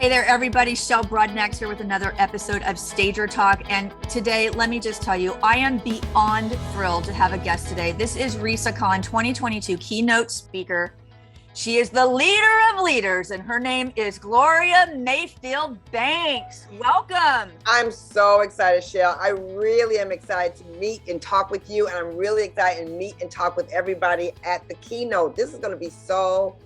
Hey there, everybody. Shel Broadnax here with another episode of Stager Talk. And today, let me just tell you, I am beyond thrilled to have a guest today. This is RESACON 2022 Keynote speaker. She is the leader of leaders, and her name is Gloria Mayfield Banks. Welcome. I'm so excited, Shel. I really am excited to meet and talk with you, and I'm really excited to meet and talk with everybody at the Keynote. This is going to be so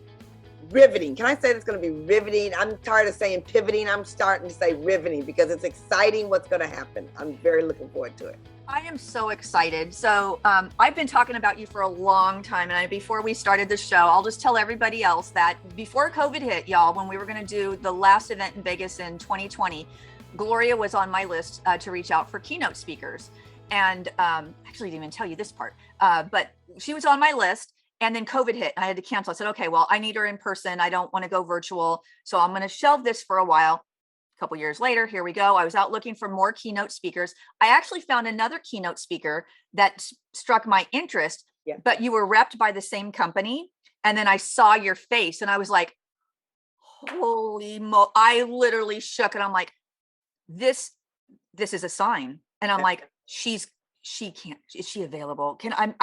riveting. Can I say it's going to be riveting? I'm tired of saying pivoting. I'm starting to say riveting because it's exciting what's going to happen. I'm very looking forward to it. I am so excited. So I've been talking about you for a long time. And before we started the show, I'll just tell everybody else that before COVID hit, y'all, when we were going to do the last event in Vegas in 2020, Gloria was on my list to reach out for keynote speakers. And actually, I didn't even tell you this part, but she was on my list. And then COVID hit and I had to cancel. I said, okay, well, I need her in person. I don't want to go virtual. So I'm going to shelve this for a while. A couple years later, here we go. I was out looking for more keynote speakers. I actually found another keynote speaker that struck my interest, but you were repped by the same company. And then I saw your face and I was like, holy mo! I literally shook and I'm like, this is a sign. And I'm like, she can't, is she available?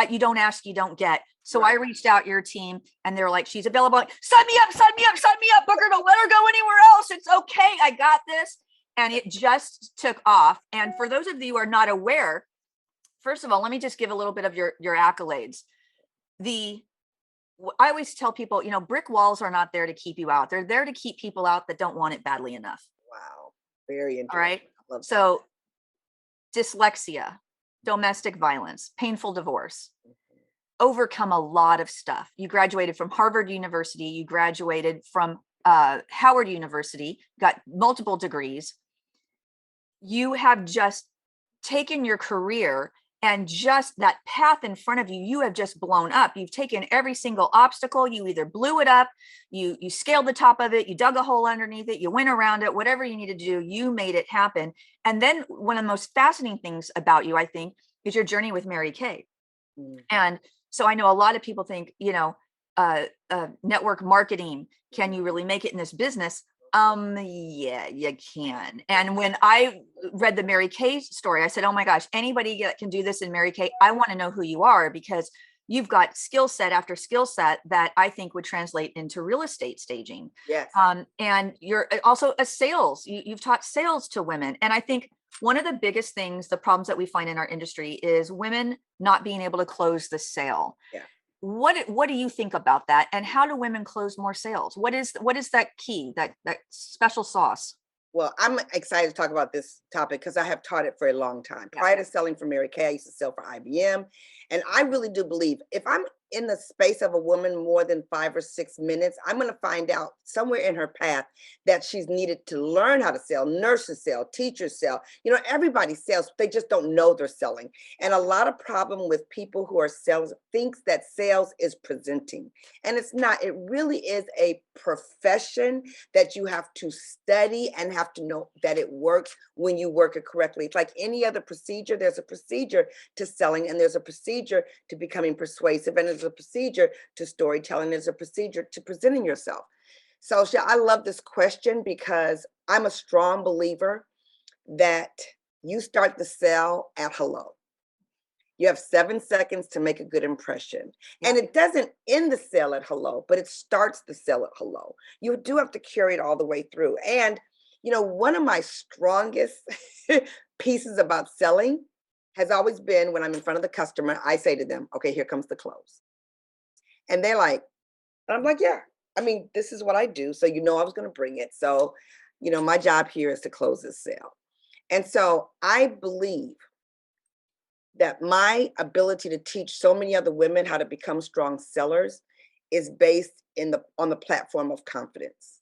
You don't ask, you don't get. So I reached out your team and they were like, she's available. Sign me up, book her, don't let her go anywhere else. It's okay. I got this. And it just took off. And for those of you who are not aware, first of all, let me just give a little bit of your accolades. I always tell people, brick walls are not there to keep you out. They're there to keep people out that don't want it badly enough. Wow. Very interesting. All right. I love so dyslexia, domestic violence, painful divorce, overcome a lot of stuff. You graduated from Harvard University. You graduated from Howard University, got multiple degrees. You have just taken your career and just that path in front of you, you have just blown up. You've taken every single obstacle. You either blew it up, you scaled the top of it, you dug a hole underneath it, you went around it, whatever you needed to do, you made it happen. And then one of the most fascinating things about you, I think, is your journey with Mary Kay. And so I know a lot of people think, network marketing, can you really make it in this business? Yeah, you can. And when I read the Mary Kay story, I said, oh my gosh, anybody that can do this in Mary Kay, I want to know who you are because you've got skill set after skill set that I think would translate into real estate staging. Yes. And you're also a sales, you've taught sales to women. And I think one of the biggest things, the problems that we find in our industry is women not being able to close the sale. Yeah. What do you think about that? And how do women close more sales? What is that key, that special sauce? Well, I'm excited to talk about this topic because I have taught it for a long time. Yeah. Prior to selling for Mary Kay, I used to sell for IBM. And I really do believe if I'm in the space of a woman more than 5 or 6 minutes, I'm going to find out somewhere in her path that she's needed to learn how to sell. Nurses sell, teachers sell. Everybody sells. They just don't know they're selling. And a lot of problem with people who are sellers thinks that sales is presenting. And it's not. It really is a profession that you have to study and have to know that it works when you work it correctly. It's like any other procedure. There's a procedure to selling and there's a procedure to becoming persuasive and there's a procedure to storytelling. There's a procedure to presenting yourself. So I love this question because I'm a strong believer that you start the sell at hello. You have 7 seconds to make a good impression. And it doesn't end the sell at hello, but it starts the sell at hello. You do have to carry it all the way through. And, one of my strongest pieces about selling has always been when I'm in front of the customer, I say to them, okay, here comes the close. And they're like, and I'm like, yeah, this is what I do. So, I was going to bring it. So, my job here is to close this sale. And so I believe that my ability to teach so many other women how to become strong sellers is based on the platform of confidence.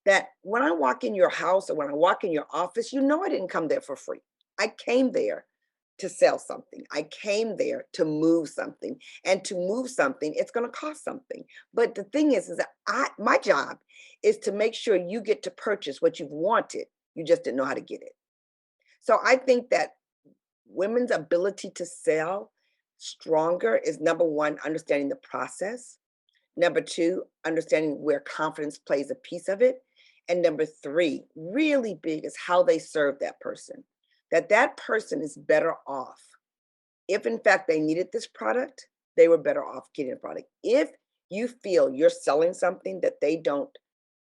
That when I walk in your house or when I walk in your office, I didn't come there for free. I came there to sell something. I came there to move something. And to move something, it's going to cost something. But the thing is that my job is to make sure you get to purchase what you've wanted. You just didn't know how to get it. So I think that women's ability to sell stronger is, number one, understanding the process. Number two, understanding where confidence plays a piece of it. And number three, really big, is how they serve that person. That person is better off. If in fact they needed this product, they were better off getting a product. If you feel you're selling something that they don't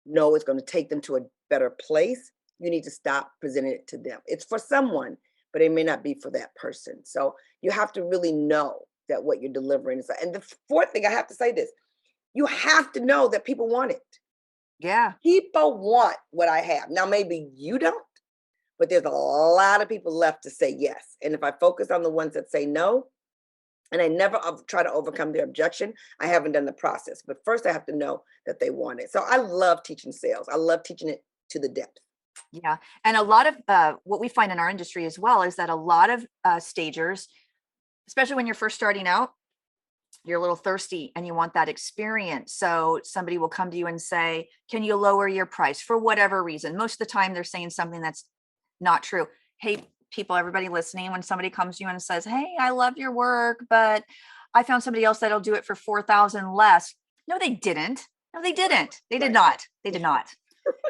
know is going to take them to a better place, you need to stop presenting it to them. It's for someone, but it may not be for that person. So you have to really know that what you're delivering is. And the fourth thing, I have to say this, you have to know that people want it. Yeah. People want what I have. Now, maybe you don't, but there's a lot of people left to say yes. And if I focus on the ones that say no, and I never try to overcome their objection, I haven't done the process. But first, I have to know that they want it. So I love teaching sales. I love teaching it to the depth. Yeah. And a lot of what we find in our industry as well is that a lot of stagers, especially when you're first starting out, you're a little thirsty and you want that experience. So somebody will come to you and say, can you lower your price for whatever reason? Most of the time they're saying something that's not true. Hey, people, everybody listening, when somebody comes to you and says, hey, I love your work, but I found somebody else that'll do it for 4,000 less. No, they didn't. No, they didn't. They did not. They did not.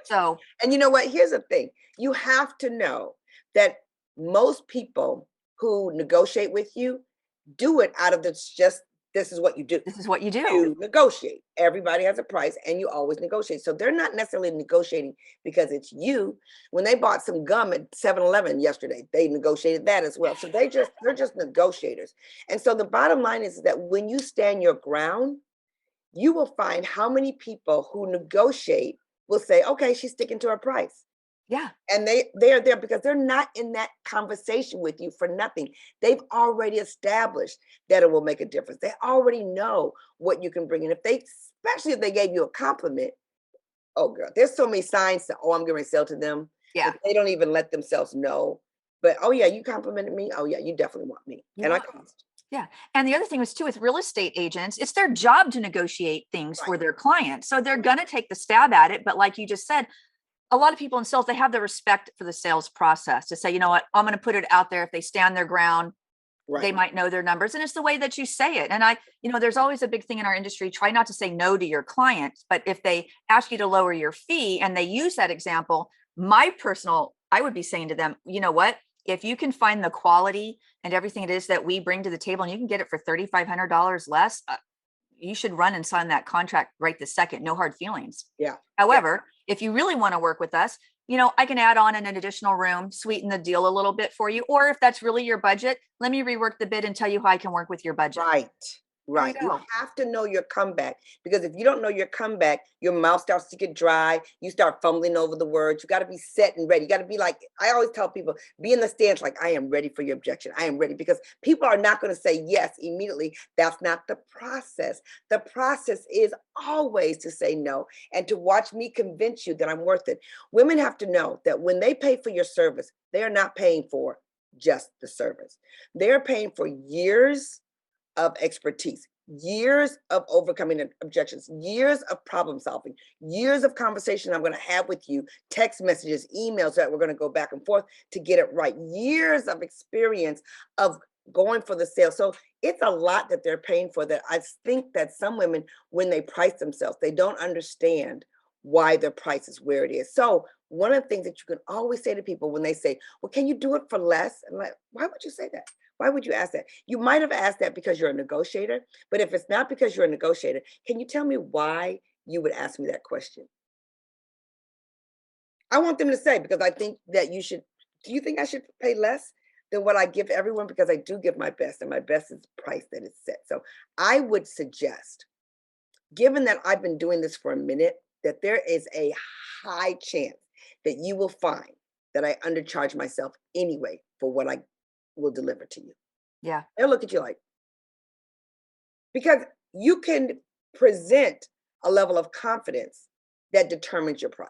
So, and you know what? Here's the thing. You have to know that most people who negotiate with you do it out of this is what you do. This is what you do. You negotiate. Everybody has a price and you always negotiate. So they're not necessarily negotiating because it's you. When they bought some gum at 7-Eleven yesterday, they negotiated that as well. So they're just negotiators. And so the bottom line is that when you stand your ground, you will find how many people who negotiate will say, okay, she's sticking to her price. Yeah. And they are there because they're not in that conversation with you for nothing. They've already established that it will make a difference. They already know what you can bring in. Especially if they gave you a compliment, oh girl, there's so many signs that, oh, I'm going to sell to them. Yeah. That they don't even let themselves know. But oh yeah, you complimented me. Oh yeah, you definitely want me. And I cost. Yeah. And the other thing was too, with real estate agents, it's their job to negotiate things for their clients. So they're going to take the stab at it. But like you just said, a lot of people in sales, they have the respect for the sales process to say, you know what, I'm going to put it out there. If they stand their ground, they might know their numbers. And it's the way that you say it. And there's always a big thing in our industry, try not to say no to your clients, but if they ask you to lower your fee and they use that example, I would be saying to them, you know what, if you can find the quality and everything it is that we bring to the table and you can get it for $3,500 less, you should run and sign that contract right this second. No hard feelings. Yeah. However, if you really want to work with us, I can add on an additional room, sweeten the deal a little bit for you. Or if that's really your budget, let me rework the bid and tell you how I can work with your budget. Right. You have to know your comeback, because if you don't know your comeback, your mouth starts to get dry. You start fumbling over the words. You got to be set and ready. You got to be like, I always tell people, be in the stance like, I am ready for your objection. I am ready, because people are not going to say yes immediately. That's not the process. The process is always to say no and to watch me convince you that I'm worth it. Women have to know that when they pay for your service, they are not paying for just the service. They're paying for years of expertise, years of overcoming objections, years of problem solving, years of conversation I'm going to have with you, text messages, emails that we're going to go back and forth to get it right, years of experience of going for the sale. So it's a lot that they're paying for, that I think that some women, when they price themselves, they don't understand why their price is where it is. So one of the things that you can always say to people when they say, well, can you do it for less? I'm like, why would you say that? Why would you ask that? You might have asked that because you're a negotiator, but if it's not because you're a negotiator, can you tell me why you would ask me that question? I want them to say, because I think that do you think I should pay less than what I give everyone? Because I do give my best, and my best is the price that is set. So I would suggest, given that I've been doing this for a minute, that there is a high chance that you will find that I undercharge myself anyway for what I will deliver to you. Yeah. They'll look at you like, because you can present a level of confidence that determines your price.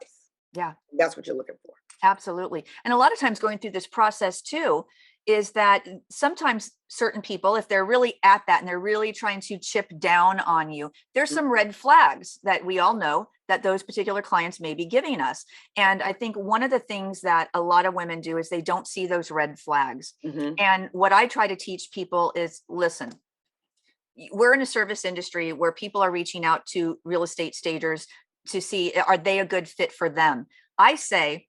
Yeah. That's what you're looking for. Absolutely. And a lot of times going through this process too, is that sometimes certain people, if they're really at that and they're really trying to chip down on you, there's some red flags that we all know that those particular clients may be giving us. And I think one of the things that a lot of women do is they don't see those red flags. Mm-hmm. And what I try to teach people is, listen, we're in a service industry where people are reaching out to real estate stagers to see, are they a good fit for them? I say,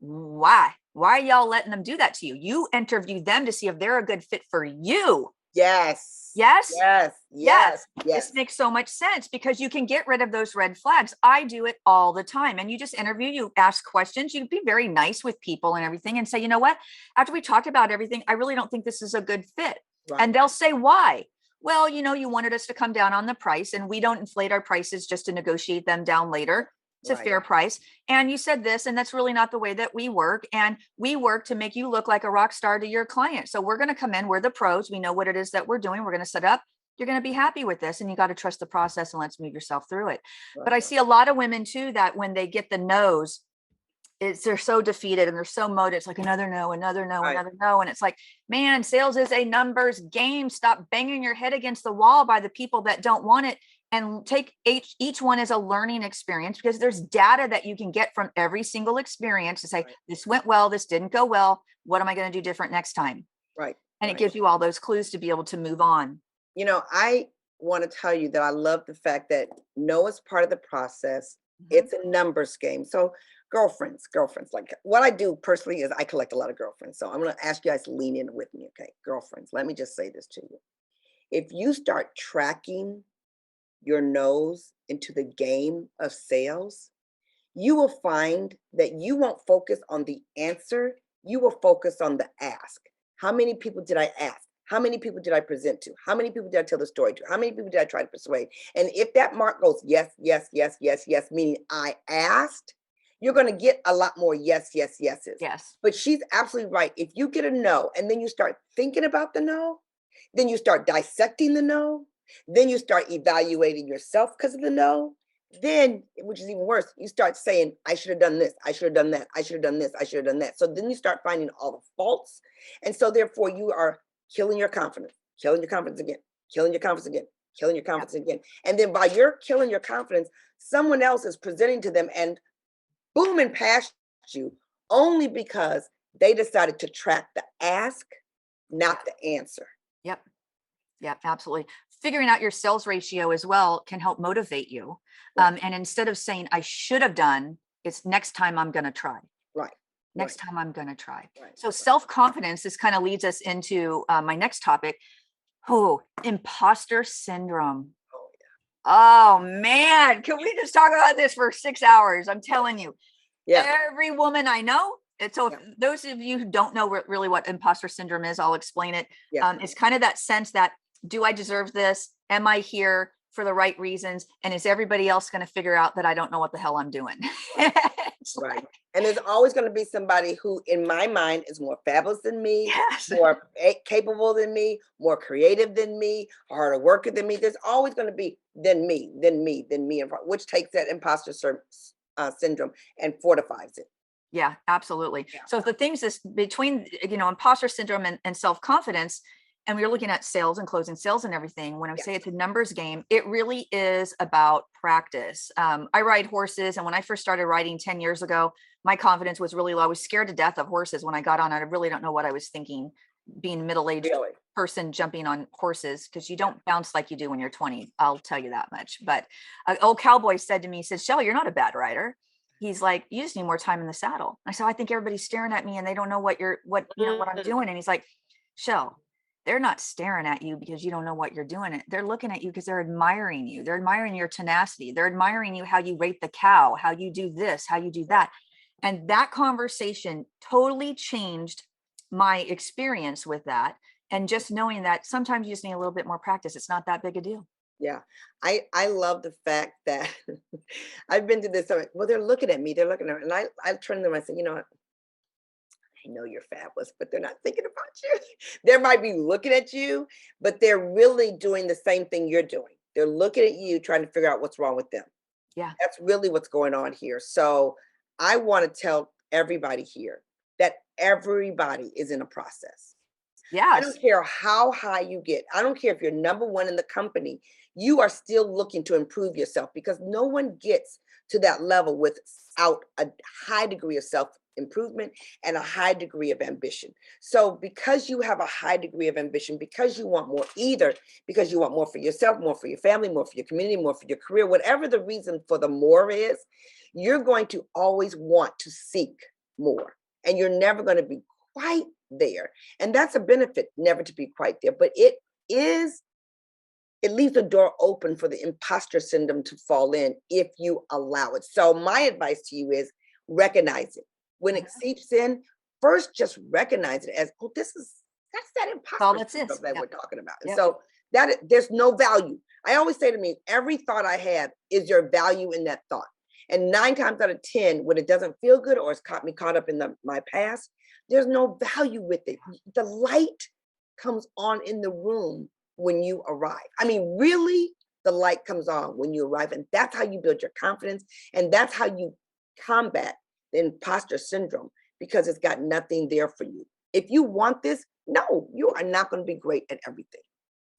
why are y'all letting them do that to you? You interview them to see if they're a good fit for you. Yes. Yes. Yes. Yes. Yes. This makes so much sense, because you can get rid of those red flags. I do it all the time. And you just interview, you ask questions, you be very nice with people and everything, and say, you know what, after we talked about everything, I really don't think this is a good fit. Right. And they'll say, why? Well, you wanted us to come down on the price, and we don't inflate our prices just to negotiate them down later. It's a fair price. And you said this, and that's really not the way that we work. And we work to make you look like a rock star to your client. So we're going to come in, we're the pros. We know what it is that we're doing. We're going to set up. You're going to be happy with this, and you got to trust the process, and let's move yourself through it. Right. But I see a lot of women too, that when they get the no's, they're so defeated and they're so motivated. It's like another no, another no, Right. another no. And it's like, man, sales is a numbers game. Stop banging your head against the wall by the people that don't want it, and take each one as a learning experience, because there's data that you can get from every single experience to say, this went well, this didn't go well. What am I going to do different next time? Right. And it gives you all those clues to be able to move on. I want to tell you that I love the fact that no is part of the process. It's a numbers game. So girlfriends, like what I do personally is I collect a lot of girlfriends. So I'm going to ask you guys to lean in with me. Okay. Girlfriends, let me just say this to you. If you start tracking your nose into the game of sales, you will find that you won't focus on the answer. You will focus on the ask. How many people did I ask? How many people did I present to? How many people did I tell the story to? How many people did I try to persuade? And if that mark goes, yes, yes, yes, yes, yes, meaning I asked, you're going to get a lot more yes, yes, yeses. Yes. But she's absolutely right. If you get a no, and then you start thinking about the no, then you start dissecting the no, then you start evaluating yourself because of the no, then, which is even worse, you start saying, I should have done this, I should have done that, I should have done this, I should have done that. So then you start finding all the faults. And so therefore you are killing your confidence again, killing your confidence again, killing your confidence again. And then by you're killing your confidence, someone else is presenting to them and booming past you only because they decided to track the ask, not the answer. Yep, absolutely. Figuring out your sales ratio as well can help motivate you. And instead of saying, I should have done, it's next time I'm going to try. Right. Next time I'm going to try. Right. So self-confidence, this kind of leads us into my next topic. Imposter syndrome. Oh man, can we just talk about this for 6 hours? I'm telling you, every woman I know. And so if those of you who don't know really what imposter syndrome is, I'll explain it. It's kind of that sense that, do I deserve this? Am I here for the right reasons? And is everybody else going to figure out that I don't know what the hell I'm doing? Right. And there's always going to be somebody who, in my mind, is more fabulous than me, more capable than me, more creative than me, harder worker than me. There's always going to be than me, which takes that imposter syndrome and fortifies it. Yeah, absolutely. So the things is between, imposter syndrome and self-confidence, and we're looking at sales and closing sales and everything. When I say it's a numbers game, it really is about practice. I ride horses. And when I first started riding 10 years ago, my confidence was really low. I was scared to death of horses. When I got on, I really don't know what I was thinking, being a middle-aged person jumping on horses, because you don't bounce like you do when you're 20. I'll tell you that much. But an old cowboy said to me, he said, Shelley, you're not a bad rider. He's like, you just need more time in the saddle. I said, I think everybody's staring at me and they don't know what I'm doing. And he's like, Shell, they're not staring at you because you don't know what you're doing. They're looking at you because they're admiring you. They're admiring your tenacity. They're admiring you, how you rate the cow, how you do this, how you do that. And that conversation totally changed my experience with that. And just knowing that sometimes you just need a little bit more practice. It's not that big a deal. Yeah. I love the fact that I've been to this. Well, they're looking at me. They're looking at me. And I turn to them and say, you know what? I know you're fabulous, but they're not thinking about you. They might be looking at you, but they're really doing the same thing you're doing. They're looking at you, trying to figure out what's wrong with them. Yeah. That's really what's going on here. So I want to tell everybody here that everybody is in a process. Yeah. I don't care how high you get. I don't care if you're number one in the company. You are still looking to improve yourself, because no one gets to that level without a high degree of self-improvement and a high degree of ambition. So because you have a high degree of ambition, because you want more, either because you want more for yourself, more for your family, more for your community, more for your career, whatever the reason for the more is, you're going to always want to seek more. And you're never going to be quite there. And that's a benefit, never to be quite there. But it leaves the door open for the imposter syndrome to fall in if you allow it. So my advice to you is recognize it. When it seeps in, first just recognize it as, oh, that's that imposter syndrome that we're talking about. And so that there's no value. I always say to me, every thought I have is your value in that thought. And 9 times out of 10, when it doesn't feel good or it's caught up in my past, there's no value with it. The light comes on in the room when you arrive. I mean, really, the light comes on when you arrive. And that's how you build your confidence. And that's how you combat the imposter syndrome, because it's got nothing there for you. If you want this, no, you are not going to be great at everything.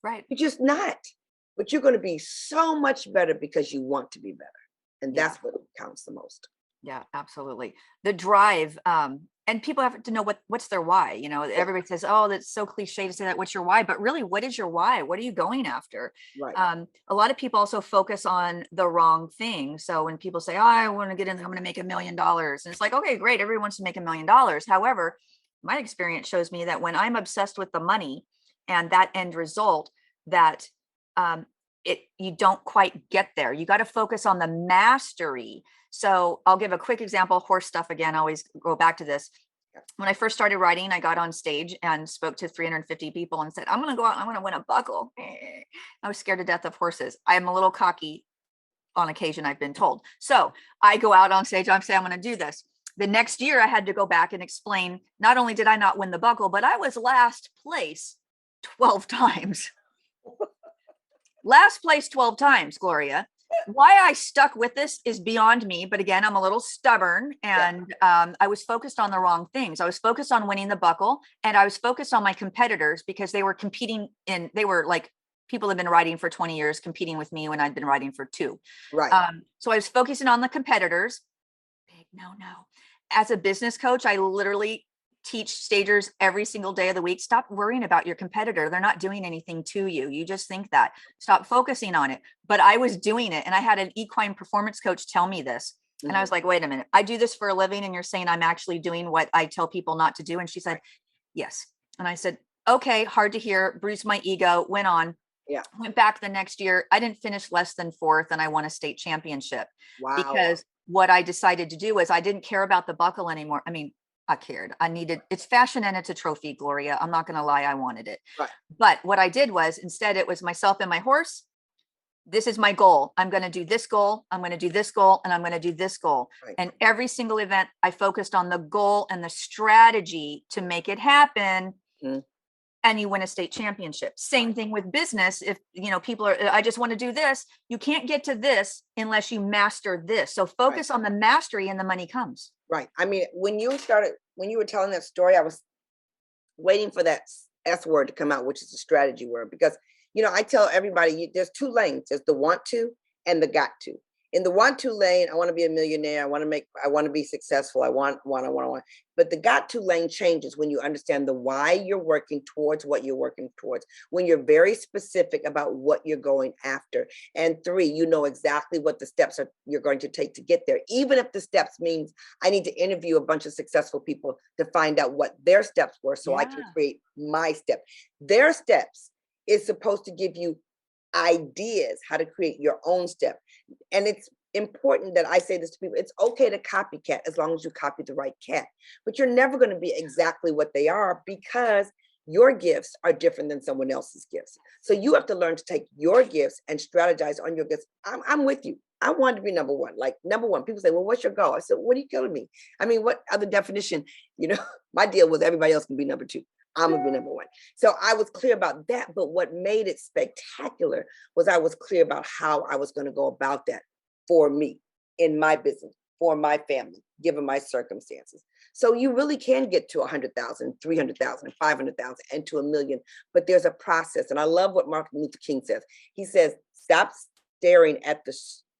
Right. You're just not. But you're going to be so much better because you want to be better. And that's what counts the most. Yeah, absolutely. The drive, and people have to know what's their why. You know, everybody says, oh, that's so cliche to say that. What's your why? But really, what is your why? What are you going after? Right. A lot of people also focus on the wrong thing. So when people say, oh, I want to get in, I'm going to make $1 million. And it's like, okay, great. Everyone wants to make $1 million. However, my experience shows me that when I'm obsessed with the money and that end result, that you don't quite get there. You got to focus on the mastery. So I'll give a quick example, horse stuff again. I always go back to this. When I first started writing, I got on stage and spoke to 350 people and said, I'm going to go out and I'm going to win a buckle. I was scared to death of horses. I am a little cocky on occasion, I've been told. So I go out on stage, I'm saying, I'm going to do this. The next year I had to go back and explain, not only did I not win the buckle, but I was last place 12 times. Last place 12 times, Gloria. Why I stuck with this is beyond me. But again, I'm a little stubborn and I was focused on the wrong things. I was focused on winning the buckle and I was focused on my competitors because they were competing they were like people have been writing for 20 years competing with me when I'd been writing for 2. Right. So I was focusing on the competitors. Big no. As a business coach, I literally teach stagers every single day of the week. Stop worrying about your competitor. They're not doing anything to you. You just think that. Stop focusing on it. But I was doing it. And I had an equine performance coach tell me this. Mm-hmm. And I was like, wait a minute. I do this for a living. And you're saying I'm actually doing what I tell people not to do. And she said, yes. And I said, okay, hard to hear. Bruised my ego, went on. Yeah. Went back the next year. I didn't finish less than 4th and I won a state championship. Wow. Because what I decided to do was I didn't care about the buckle anymore. I mean, I cared. It's fashion and it's a trophy, Gloria. I'm not going to lie. I wanted it. Right. But what I did was instead it was myself and my horse. This is my goal. I'm going to do this goal. I'm going to do this goal and I'm going to do this goal. Right. And every single event I focused on the goal and the strategy to make it happen. Mm-hmm. And you win a state championship. Same thing with business. If, people are, I just want to do this. You can't get to this unless you master this. So focus on the mastery and the money comes. Right. I mean, when you were telling that story, I was waiting for that S word to come out, which is the strategy word, because, I tell everybody there's 2 lanes. There's the want to and the got to. In the want to lane, I want to be a millionaire. I want to be successful. I want. But the got to lane changes when you understand the why you're working towards what you're working towards, when you're very specific about what you're going after. And 3, you know exactly what the steps are you're going to take to get there. Even if the steps means I need to interview a bunch of successful people to find out what their steps were so I can create my step. Their steps is supposed to give you ideas how to create your own step. And it's important that I say this to people. It's okay to copycat as long as you copy the right cat, but you're never going to be exactly what they are because your gifts are different than someone else's gifts. So you have to learn to take your gifts and strategize on your gifts. I'm with you. I wanted to be number one. Like number one, people say, well, what's your goal? I said, what are you killing me? I mean, what other definition? My deal was everybody else can be number 2. I'm gonna be number 1. So I was clear about that. But what made it spectacular was I was clear about how I was going to go about that for me in my business, for my family, given my circumstances. So you really can get to 100,000, 300,000, 500,000 and to 1 million. But there's a process. And I love what Martin Luther King says. He says, stop staring at the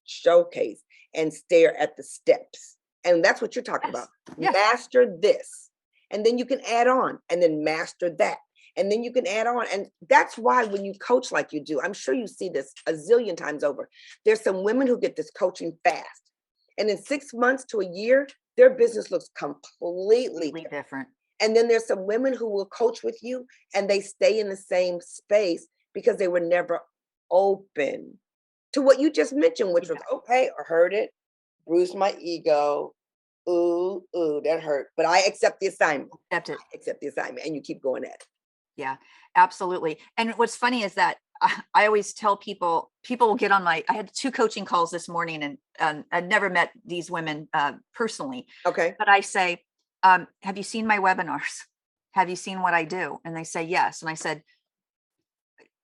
showcase and stare at the steps. And that's what you're talking about. Yes. Master this. And then you can add on, and then master that. And then you can add on. And that's why when you coach like you do, I'm sure you see this a zillion times over. There's some women who get this coaching fast. And in 6 months to a year, their business looks completely different. And then there's some women who will coach with you and they stay in the same space because they were never open to what you just mentioned, which was okay, I heard it, bruised my ego. Ooh, that hurt. But I accept the assignment. Accept it. I accept the assignment, and you keep going at it. Yeah, absolutely. And what's funny is that I always tell people will get on I had 2 coaching calls this morning, and I'd never met these women personally. Okay. But I say, have you seen my webinars? Have you seen what I do? And they say, yes. And I said,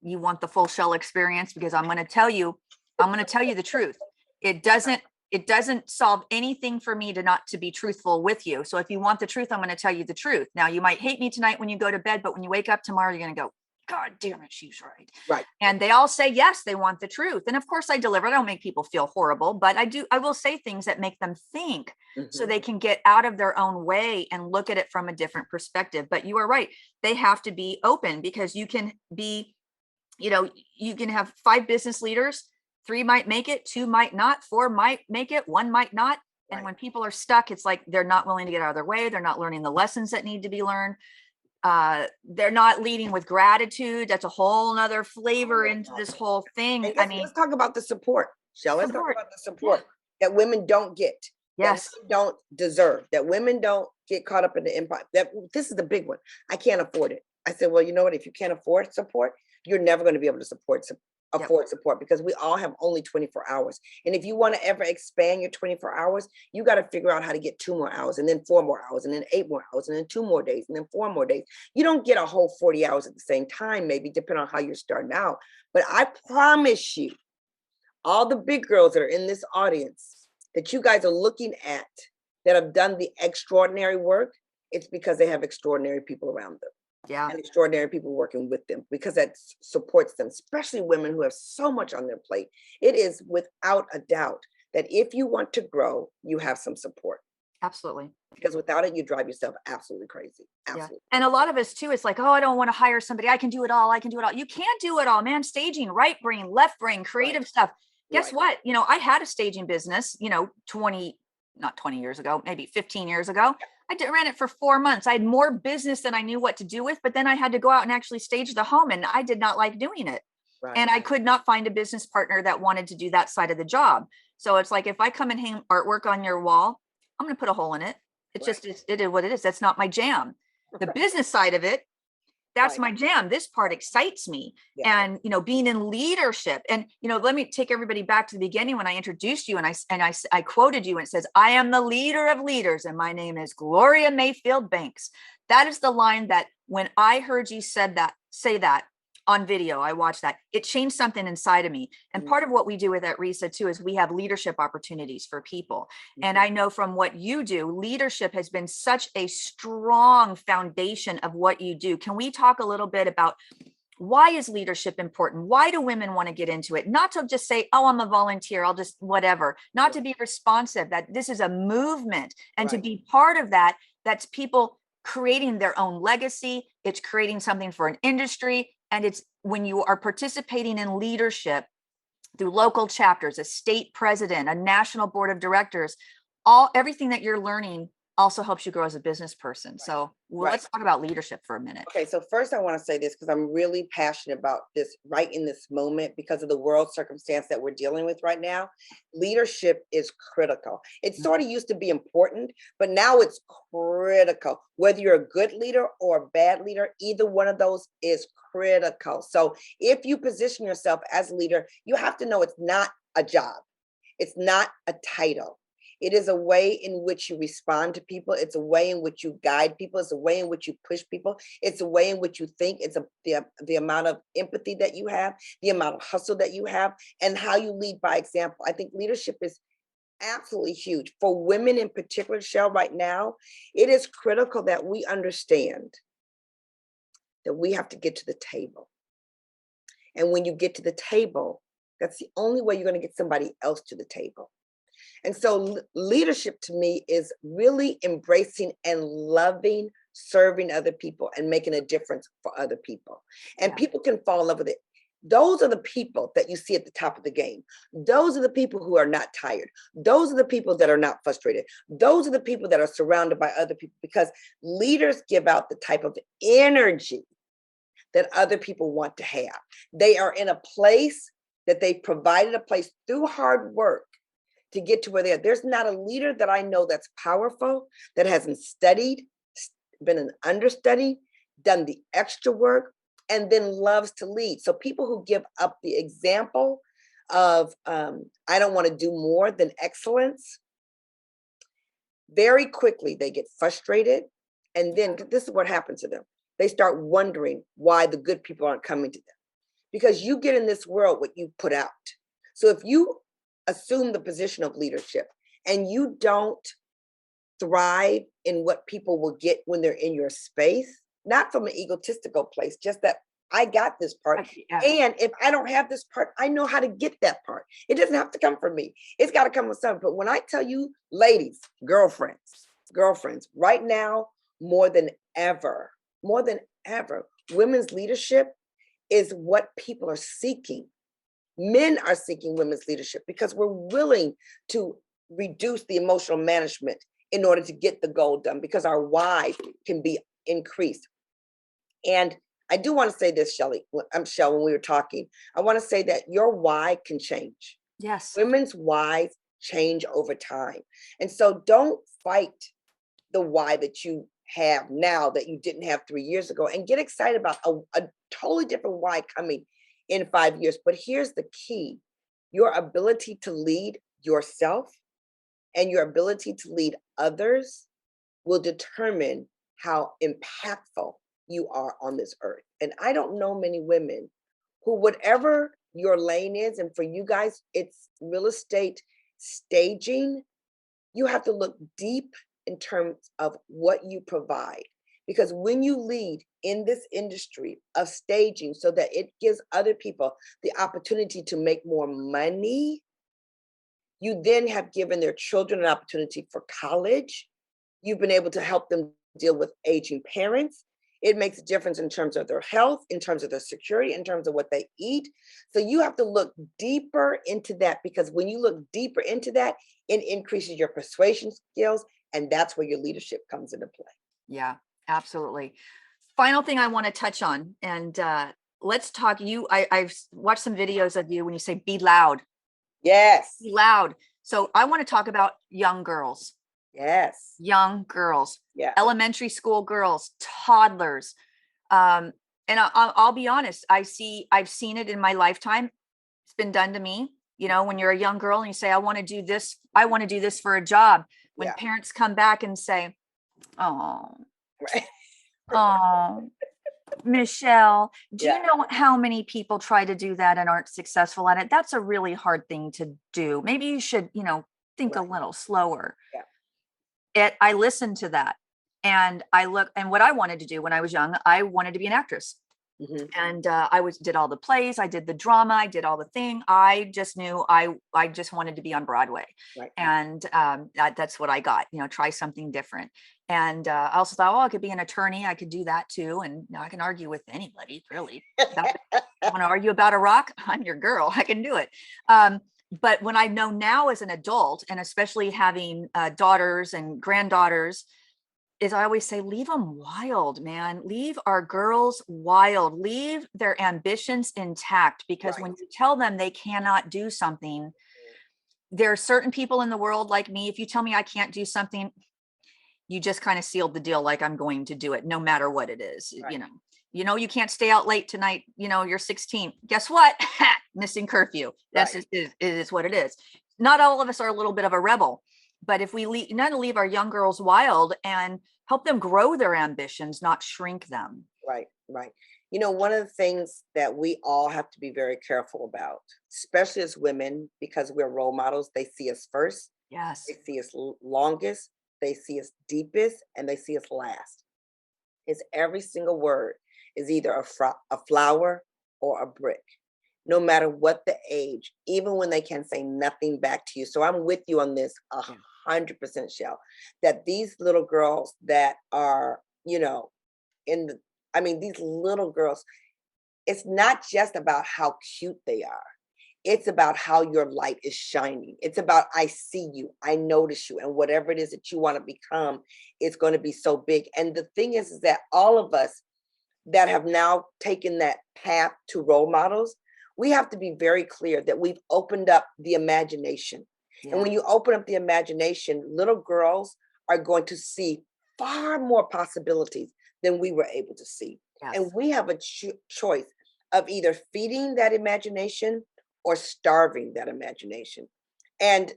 you want the full shell experience? Because I'm going to tell you the truth. It doesn't solve anything for me not to be truthful with you. So if you want the truth, I'm going to tell you the truth. Now, you might hate me tonight when you go to bed, but when you wake up tomorrow, you're going to go, God damn it, she's right. Right. And they all say, yes, they want the truth. And of course I deliver. I don't make people feel horrible, but I will say things that make them think so they can get out of their own way and look at it from a different perspective. But you are right. They have to be open, because you can be, you can have 5 business leaders. 3 might make it, 2 might not, 4 might make it, 1 might not. And when people are stuck, it's like they're not willing to get out of their way. They're not learning the lessons that need to be learned. They're not leading with gratitude. That's a whole nother flavor into this whole thing. Let's talk about the support, Shell. Let's talk about the support that women don't get. Yes. That women don't deserve, that women don't get caught up in the empire. This is the big one. I can't afford it. I said, well, you know what? If you can't afford support, you're never going to be able to afford support, because we all have only 24 hours. And if you want to ever expand your 24 hours, you got to figure out how to get 2 more hours, and then 4 more hours, and then 8 more hours, and then 2 more days, and then 4 more days. You don't get a whole 40 hours at the same time, maybe, depending on how you're starting out. But I promise you, all the big girls that are in this audience that you guys are looking at that have done the extraordinary work, it's because they have extraordinary people around them. Yeah. And extraordinary people working with them, because that supports them, especially women who have so much on their plate. It is without a doubt that if you want to grow, you have some support. Absolutely. Because without it, you drive yourself absolutely crazy. Absolutely. Yeah. And a lot of us too, it's like, oh, I don't want to hire somebody. I can do it all. I can do it all. You can't do it all, man. Staging, right brain, left brain, creative stuff. Guess what? I had a staging business, not 20 years ago, maybe 15 years ago. I ran it for 4 months. I had more business than I knew what to do with, but then I had to go out and actually stage the home, and I did not like doing it. Right. And I could not find a business partner that wanted to do that side of the job. So it's like, if I come and hang artwork on your wall, I'm going to put a hole in it. It is what it is. That's not my jam. The business side of it, that's my jam. This part excites me. Yeah. And, being in leadership, and, let me take everybody back to the beginning when I introduced you, and I quoted you, and it says, I am the leader of leaders, and my name is Gloria Mayfield Banks. That is the line that when I heard you say that on video, I watched that, it changed something inside of me. And part of what we do with at RESA too, is we have leadership opportunities for people. And I know from what you do, leadership has been such a strong foundation of what you do. Can we talk a little bit about why is leadership important? Why do women want to get into it? Not to just say, oh, I'm a volunteer, I'll just whatever, not to be responsive, that this is a movement, and to be part of that, that's people creating their own legacy. It's creating something for an industry. And it's when you are participating in leadership through local chapters, a state president, a national board of directors, everything that you're learning also helps you grow as a business person. Right. So let's talk about leadership for a minute. Okay, so first I want to say this because I'm really passionate about this right in this moment because of the world circumstance that we're dealing with right now. Leadership is critical. It sort of used to be important, but now it's critical. Whether you're a good leader or a bad leader, either one of those is critical. So if you position yourself as a leader, you have to know it's not a job. It's not a title. It is a way in which you respond to people. It's a way in which you guide people. It's a way in which you push people. It's a way in which you think. It's the amount of empathy that you have, the amount of hustle that you have, and how you lead by example. I think leadership is absolutely huge. For women in particular, Shell, right now, it is critical that we understand that we have to get to the table. And when you get to the table, that's the only way you're going to get somebody else to the table. And so leadership to me is really embracing and loving, serving other people and making a difference for other people. And people can fall in love with it. Those are the people that you see at the top of the game. Those are the people who are not tired. Those are the people that are not frustrated. Those are the people that are surrounded by other people, because leaders give out the type of energy that other people want to have. They are in a place that they provided a place through hard work to get to where they are. There's not a leader that I know that's powerful, that hasn't studied, been an understudy, done the extra work, and then loves to lead. So people who give up the example of, I don't want to do more than excellence, very quickly they get frustrated. And then this is what happens to them. They start wondering why the good people aren't coming to them. Because you get in this world what you put out. So if you assume the position of leadership and you don't thrive in what people will get when they're in your space, not from an egotistical place, just that I got this part. And if I don't have this part, I know how to get that part. It doesn't have to come from me. It's got to come with something. But when I tell you, ladies, girlfriends, right now, more than ever, women's leadership is what people are seeking. Men are seeking women's leadership because we're willing to reduce the emotional management in order to get the goal done, because our why can be increased. And I do want to say this, Shelley, Michelle, when we were talking, I want to say that your why can change. Yes. Women's whys change over time. And so don't fight the why that you have now that you didn't have 3 years ago, and get excited about a totally different why coming in 5 years. But here's the key: your ability to lead yourself and your ability to lead others will determine how impactful you are on this earth. And I don't know many women who, whatever your lane is, and for you guys, it's real estate staging, you have to look deep in terms of what you provide. Because when you lead in this industry of staging so that it gives other people the opportunity to make more money, you then have given their children an opportunity for college. You've been able to help them deal with aging parents. It makes a difference in terms of their health, in terms of their security, in terms of what they eat. So you have to look deeper into that, because when you look deeper into that, it increases your persuasion skills, and that's where your leadership comes into play. Yeah, absolutely. Final thing I want to touch on, and let's talk. I've watched some videos of you when you say be loud. Yes. Be loud. So I want to talk about young girls. Yes. Young girls. Yeah. Elementary school girls, toddlers. And I'll be honest, I've seen it in my lifetime. It's been done to me. You know, when you're a young girl and you say, I want to do this for a job. When parents come back and say, oh, right. Oh, Michelle, do you know how many people try to do that and aren't successful at it? That's a really hard thing to do. Maybe you should, think a little slower. I listened to that, and and what I wanted to do when I was young, I wanted to be an actress. Mm-hmm. And did all the plays, I did the drama, I did all the thing. I just knew I just wanted to be on Broadway. Right. And that's what I got, try something different. And I also thought, I could be an attorney. I could do that too. And I can argue with anybody, really. Want to argue about a rock? I'm your girl. I can do it. But when I know now as an adult, and especially having daughters and granddaughters, is I always say, leave them wild, man. Leave our girls wild. Leave their ambitions intact, because when you tell them they cannot do something, there are certain people in the world like me. If you tell me I can't do something, you just kind of sealed the deal, like I'm going to do it no matter what it is. Right. You can't stay out late tonight. You're 16. Guess what? Missing curfew. That's is what it is. Not all of us are a little bit of a rebel. But if we leave our young girls wild and help them grow their ambitions, not shrink them. Right. One of the things that we all have to be very careful about, especially as women, because we're role models, they see us first. Yes. They see us longest, they see us deepest, and they see us last. Is every single word is either a flower or a brick. no matter what the age, even when they can say nothing back to you. So I'm with you on this 100%, Shell, that these little girls that are, in the, I mean, these little girls, it's not just about how cute they are. It's about how your light is shining. It's about, I see you, I notice you, and whatever it is that you want to become, it's going to be so big. And the thing is that all of us that have now taken that path to role models, we have to be very clear that we've opened up the imagination. Yeah. And when you open up the imagination, little girls are going to see far more possibilities than we were able to see. Yes. And we have a choice of either feeding that imagination or starving that imagination. And,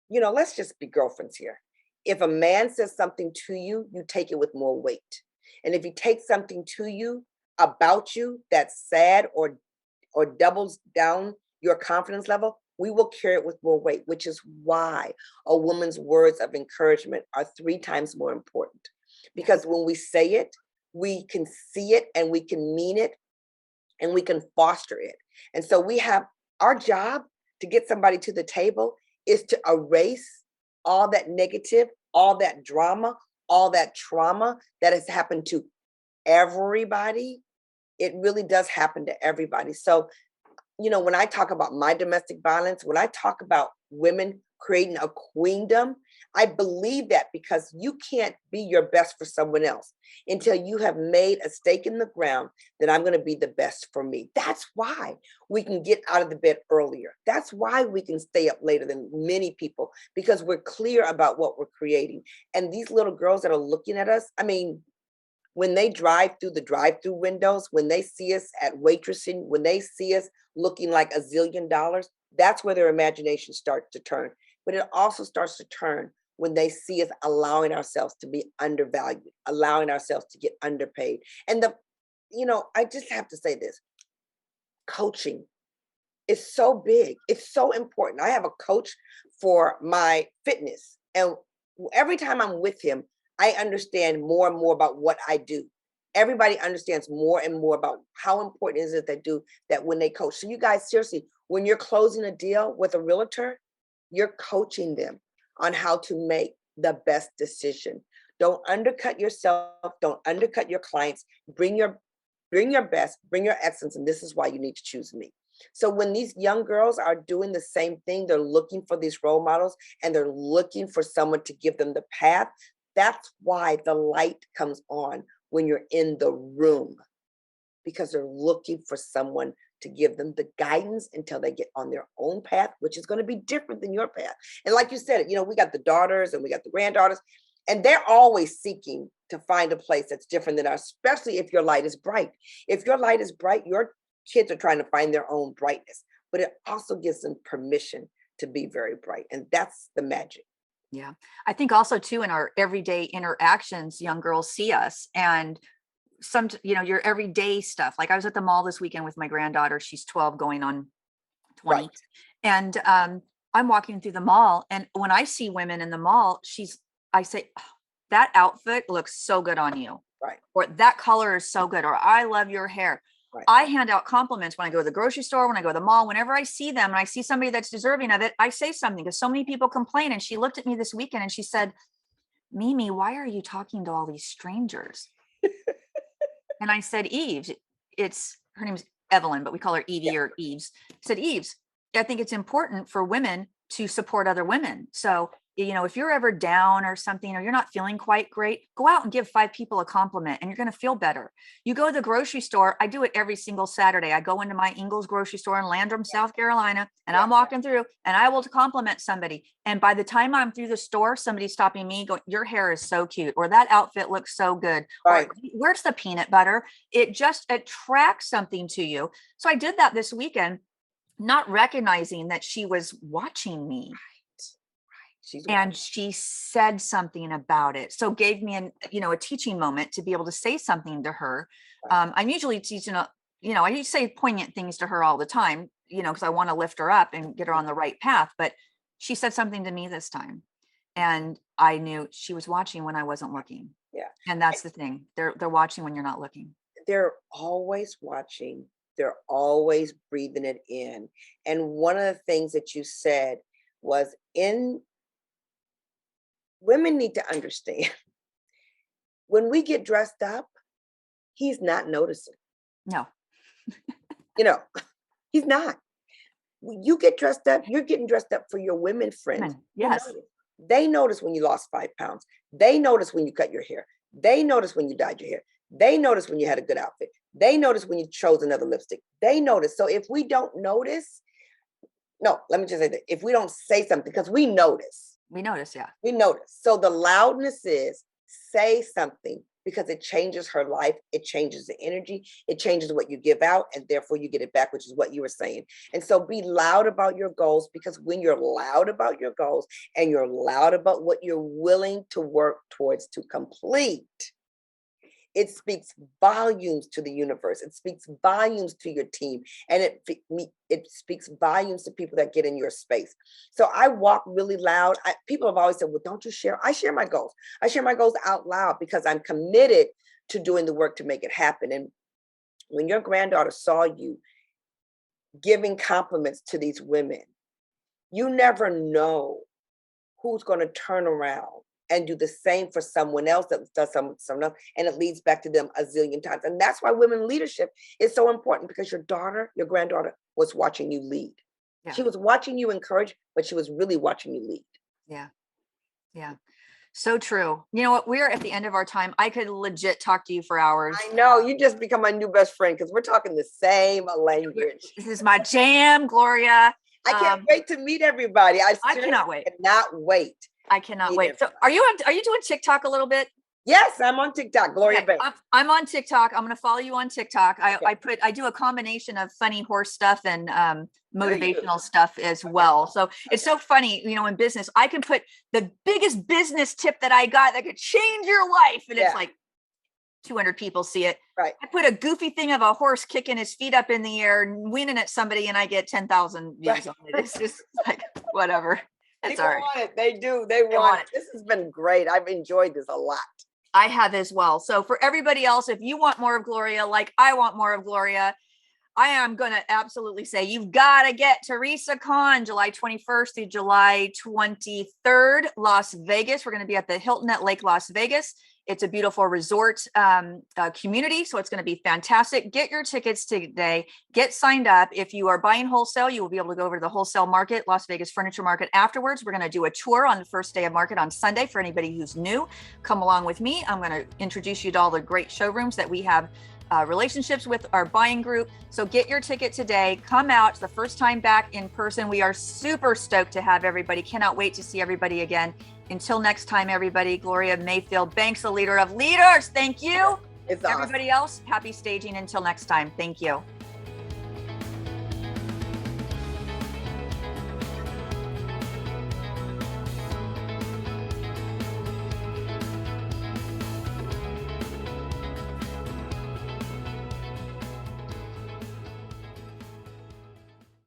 let's just be girlfriends here. If a man says something to you, you take it with more weight. And if he takes something to you about you that's sad or doubles down your confidence level, we will carry it with more weight, which is why a woman's words of encouragement are 3 times more important. Because when we say it, we can see it and we can mean it and we can foster it. And so we have our job to get somebody to the table is to erase all that negative, all that drama, all that trauma that has happened to everybody. It really does happen to everybody. So, when I talk about my domestic violence, when I talk about women creating a queendom, I believe that because you can't be your best for someone else until you have made a stake in the ground that I'm going to be the best for me. That's why we can get out of the bed earlier. That's why we can stay up later than many people, because we're clear about what we're creating. And these little girls that are looking at us, I mean, when they drive through the drive-through windows, when they see us at waitressing, when they see us looking like $1 zillion, that's where their imagination starts to turn. But it also starts to turn when they see us allowing ourselves to be undervalued, allowing ourselves to get underpaid. And I just have to say this, coaching is so big. It's so important. I have a coach for my fitness. And every time I'm with him, I understand more and more about what I do. Everybody understands more and more about how important is it they do that when they coach. So you guys, seriously, when you're closing a deal with a realtor, you're coaching them on how to make the best decision. Don't undercut yourself. Don't undercut your clients. Bring your best, bring your excellence. And this is why you need to choose me. So when these young girls are doing the same thing, they're looking for these role models and they're looking for someone to give them the path. That's why the light comes on when you're in the room, because they're looking for someone to give them the guidance until they get on their own path, which is going to be different than your path. And like you said, we got the daughters and we got the granddaughters, and they're always seeking to find a place that's different than ours, especially if your light is bright. If your light is bright, your kids are trying to find their own brightness, but it also gives them permission to be very bright. And that's the magic. Yeah. I think also too, in our everyday interactions, young girls see us and your everyday stuff. Like I was at the mall this weekend with my granddaughter. She's 12 going on 20. Right. And I'm walking through the mall. And when I see women in the mall, I say, oh, that outfit looks so good on you. Right. Or that color is so good. Or I love your hair. Right. I hand out compliments when I go to the grocery store, when I go to the mall, whenever I see them and I see somebody that's deserving of it, I say something, because so many people complain. And she looked at me this weekend and she said, Mimi, why are you talking to all these strangers? And I said, Eve, her name's Evelyn, but we call her Evie or Eves. I said, Eves, I think it's important for women to support other women. So, if you're ever down or something, or you're not feeling quite great, go out and give 5 people a compliment and you're going to feel better. You go to the grocery store. I do it every single Saturday. I go into my Ingles grocery store in Landrum, South Carolina, and I'm walking through and I will compliment somebody. And by the time I'm through the store, somebody's stopping me going, your hair is so cute, or that outfit looks so good. Right. Or where's the peanut butter? It just attracts something to you. So I did that this weekend, not recognizing that she was watching me. And she said something about it. So gave me a teaching moment to be able to say something to her. I'm usually teaching, I say poignant things to her all the time, because I want to lift her up and get her on the right path. But she said something to me this time. And I knew she was watching when I wasn't looking. Yeah. And that's the thing. They're watching when you're not looking. They're always watching they're always breathing it in. And one of the things that you said was women need to understand when we get dressed up, he's not noticing. No. He's not. When you get dressed up, you're getting dressed up for your women friends. Yes. They notice when you lost 5 pounds. They notice when you cut your hair. They notice when you dyed your hair. They notice when you had a good outfit. They notice when you chose another lipstick. They notice. So if we don't notice, no, let me just say that. If we don't say something, because we notice. We notice, yeah. We notice. So the loudness is say something, because it changes her life. It changes the energy. It changes what you give out, and therefore you get it back, which is what you were saying. And so be loud about your goals, because when you're loud about your goals and you're loud about what you're willing to work towards to complete, it speaks volumes to the universe. It speaks volumes to your team. And it speaks volumes to people that get in your space. So I walk really loud. People have always said, well, don't you share? I share my goals. I share my goals out loud because I'm committed to doing the work to make it happen. And when your granddaughter saw you giving compliments to these women, you never know who's going to turn around and do the same for someone else that does someone else, and it leads back to them a zillion times. And that's why women leadership is so important, because your granddaughter was watching you lead. Yeah. She was watching you encourage, but she was really watching you lead. Yeah. Yeah. So true. You know what? We're at the end of our time. I could legit talk to you for hours. I know. You just become my new best friend, because we're talking the same language. This is my jam, Gloria. I can't wait to meet everybody. I cannot wait. I cannot wait. So are you doing TikTok a little bit? Yes, I'm on TikTok, Gloria Banks. I'm on TikTok. I'm going to follow you on TikTok. I do a combination of funny horse stuff and motivational stuff as well. So it's so funny, in business, I can put the biggest business tip that I got that could change your life. And it's like 200 people see it. Right. I put a goofy thing of a horse kicking his feet up in the air and winning at somebody, and I get 10,000 views on it. It's just like, whatever. It's all right. Want it. They do. They want it. This has been great. I've enjoyed this a lot. I have as well. So for everybody else, if you want more of Gloria, like I want more of Gloria, I am going to absolutely say you've got to get to RESACON, July 21st through July 23rd, Las Vegas. We're going to be at the Hilton at Lake Las Vegas. It's a beautiful resort community, so it's going to be fantastic. Get your tickets today. Get signed up. If you are buying wholesale, you will be able to go over to the wholesale market, Las Vegas Furniture Market afterwards. We're going to do a tour on the first day of market on Sunday for anybody who's new. Come along with me. I'm going to introduce you to all the great showrooms that we have relationships with our buying group. So get your ticket today. Come out. It's the first time back in person. We are super stoked to have everybody. Cannot wait to see everybody again. Until next time, everybody, Gloria Mayfield Banks, the leader of leaders. Thank you. It's awesome. Everybody else, happy staging until next time. Thank you.